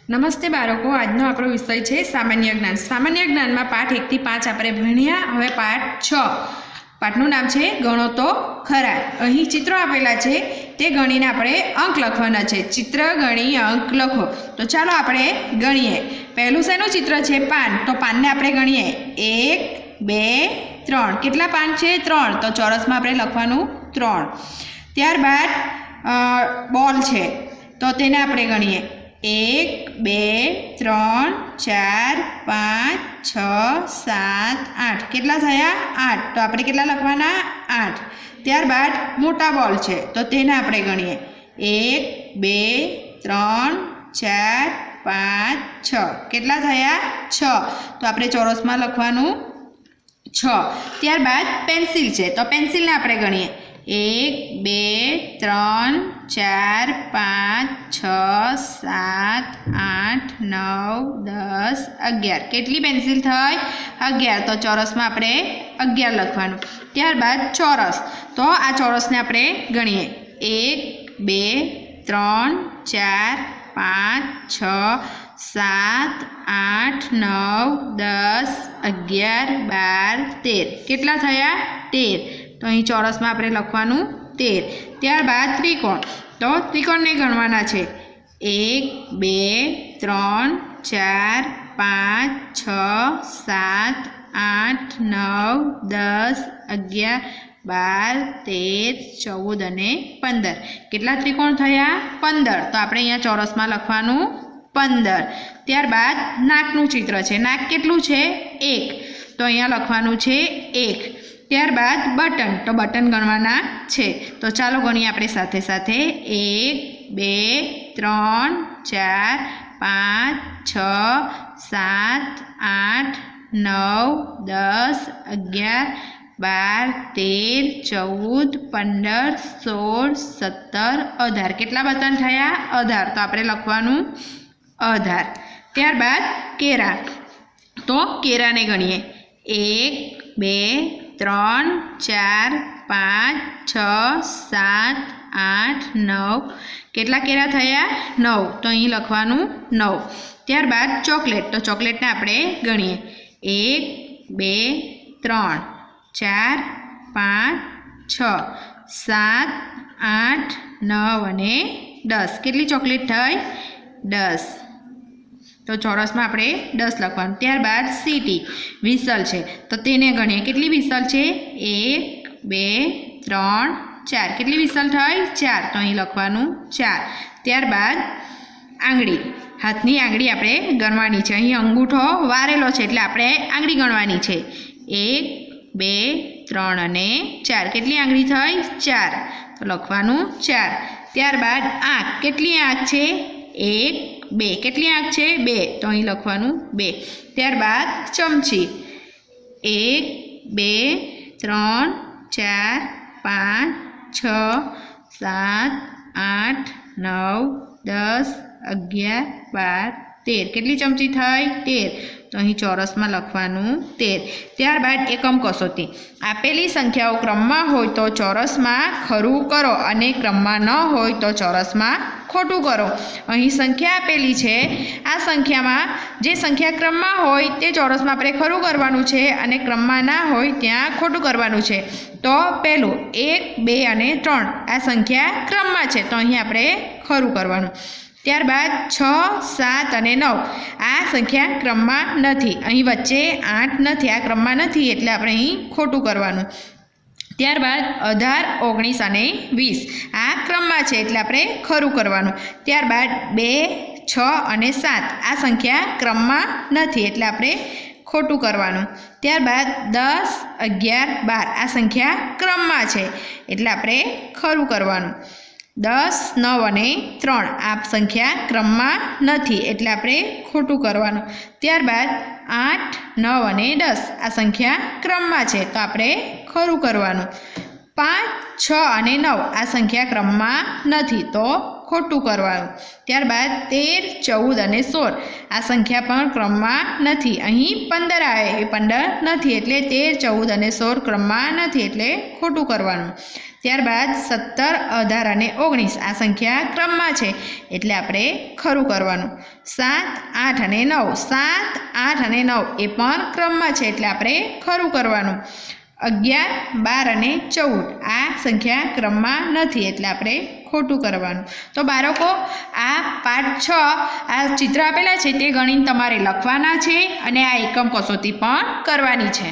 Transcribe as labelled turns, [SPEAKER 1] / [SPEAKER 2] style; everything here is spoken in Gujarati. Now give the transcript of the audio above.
[SPEAKER 1] નમસ્તે બાળકો, આજનો આપણો વિષય છે સામાન્ય જ્ઞાન. સામાન્ય જ્ઞાનમાં પાઠ 1 થી 5 આપણે ભણ્યા. હવે પાઠ 6. પાઠનું નામ છે ગણો તો ખરા. અહીં ચિત્રો આપેલા છે, તે ગણીને આપણે અંક લખવાના છે. ચિત્ર ગણી અંક લખો. તો ચાલો આપણે ગણીએ. પહેલું શેનું ચિત્ર છે? પાન. તો પાનને આપણે ગણીએ 1 2 3. કેટલા પાન છે? 3. તો ચોરસમાં આપણે લખવાનું 3. ત્યારબાદ બોલ છે, તો તેને આપણે ગણીએ 1 2 3 4 5 6 7 8. કેટલા થયા? 8. તો આપણે કેટલા લખવાના? 8. ત્યારબાદ મોટા બોલ છે, તો તેને આપણે ગણીએ 1 2 3 4 5 6. કેટલા થયા? 6. તો આપણે ચોરસમાં લખવાનું 6. ત્યારબાદ પેન્સિલ છે, તો પેન્સિલને આપણે ગણીએ 1 2 3 4 5 6 7 8 9 10 11. કેટલી પેન્સિલ થઈ? 11. તો ચોરસમાં આપણે 11 લખવાનું. ત્યારબાદ ચોરસ, તો આ ચોરસને આપણે ગણીએ 1 2 3 4 5 6 7 8 9 10 11 12 13. કેટલા થયા? 13. તો અહીં ચોરસમાં આપણે લખવાનું 13. ત્યારબાદ ત્રિકોણ, તો ત્રિકોણને ગણવાના છે 1 2 3 4 5 6 7 8 9 10 11 12 13 14 અને 15. કેટલા ત્રિકોણ થયા? 15. તો આપણે અહીંયા ચોરસમાં લખવાનું 15. ત્યારબાદ નાકનું ચિત્ર છે. નાક કેટલું છે? 1. તો અહીંયા લખવાનું છે 1. ત્યારબાદ બટન, તો બટન ગણવાના છે. તો ચાલો ગણીએ આપણે સાથે સાથે 1 2 3 4 5 6 7 8 9 10 11 12 13 14 15 16 17 18. કેટલા બટન થયા? 18. તો આપણે લખવાનું 18. ત્યારબાદ કેરા, તો કેરાને ગણીએ 1 2 3 4 5 6 7 8 9. કેટલા કેરા થયા? 9. તો અહીં લખવાનું 9. ત્યારબાદ ચોકલેટ, તો ચોકલેટને આપણે ગણીએ 1 2 3 4 5 6 7 8 9 અને 10. કેટલી ચોકલેટ થઈ? 10. તો ચોરસમાં આપણે 10 લખવાનું. ત્યારબાદ સીટી, વિસલ છે, તો તેને ગણીએ. કેટલી વિસલ છે? 1 2 3 4. કેટલી વિસલ થઈ? 4. તો અહીં લખવાનું 4. ત્યારબાદ આંગળી, હાથની આંગળી આપણે ગણવાની છે. અહીં અંગૂઠો વારેલો છે, એટલે આપણે આંગળી ગણવાની છે 1 2 3 અને 4. કેટલી આંગળી થઈ? 4. તો લખવાનું 4. ત્યારબાદ આંખ, કેટલી આંખ છે? 1 2. કેટલી આંખ છે? 2. તો અહીં લખવાનું 2. ત્યારબાદ ચમચી 1 2 3 4 5 6 7 8 9 10 11 12 13. કેટલી ચમચી થઈ? 13. તો અહીં ચોરસમાં લખવાનું 13. ત્યારબાદ એકમ કસોટી, આપેલી સંખ્યાઓ ક્રમમાં હોય તો ચોરસમાં ખરું કરો અને ક્રમમાં ન હોય તો ચોરસમાં ખોટું કરો. અહીં સંખ્યા આપેલી છે, આ સંખ્યામાં જે સંખ્યા ક્રમમાં હોય તે ચોરસમાં આપણે ખરું કરવાનું છે અને ક્રમમાં ના હોય ત્યાં ખોટું કરવાનું છે. તો પહેલું 1 2 અને 3 આ સંખ્યા ક્રમમાં છે, તો અહીં આપણે ખરું કરવાનું. ત્યારબાદ 6 7 અને 9 આ સંખ્યા ક્રમમાં નથી, અહીં વચ્ચે 8 નથી, આ ક્રમમાં નથી, એટલે આપણે અહીં ખોટું કરવાનું. ત્યારબાદ 18 19 અને 20 આ ક્રમમાં છે, એટલે આપણે ખરું કરવાનું. ત્યારબાદ 2 6 અને 7 આ સંખ્યા ક્રમમાં નથી, એટલે આપણે ખોટું કરવાનું. ત્યારબાદ 10 11 12 આ સંખ્યા ક્રમમાં છે, એટલે આપણે ખરું કરવાનું. 10 9 અને 3 આ સંખ્યા ક્રમમાં નથી, એટલે આપણે ખોટું કરવાનું. ત્યારબાદ 8 9 અને 10 આ સંખ્યા ક્રમમાં છે, તો આપણે ખરું કરવાનું. 5 6 અને 9 આ સંખ્યા ક્રમમાં નથી, તો ખોટું કરવાનું. ત્યારબાદ 13 14 અને 16 આ સંખ્યા પણ ક્રમમાં નથી, અહીં 15 આવે એ 15 નથી, એટલે 13 14 અને 16 ક્રમમાં નથી, એટલે ખોટું કરવાનું. ત્યારબાદ 17, 18 અને 19 આ સંખ્યા ક્રમમાં છે એટલે આપણે ખરું કરવાનું. 7, 8 અને 9 7, 8 અને 9 એ પણ ક્રમમાં છે એટલે આપણે ખરું કરવાનું. 11, 12 અને 14 આ સંખ્યા ક્રમમાં નથી એટલે આપણે ખોટું કરવાનું. તો બાળકો આ પાઠ 6 આ ચિત્ર આપેલા છે તે ગણીને તમારે લખવાના છે અને આ એકમ કસોટી પણ કરવાની છે.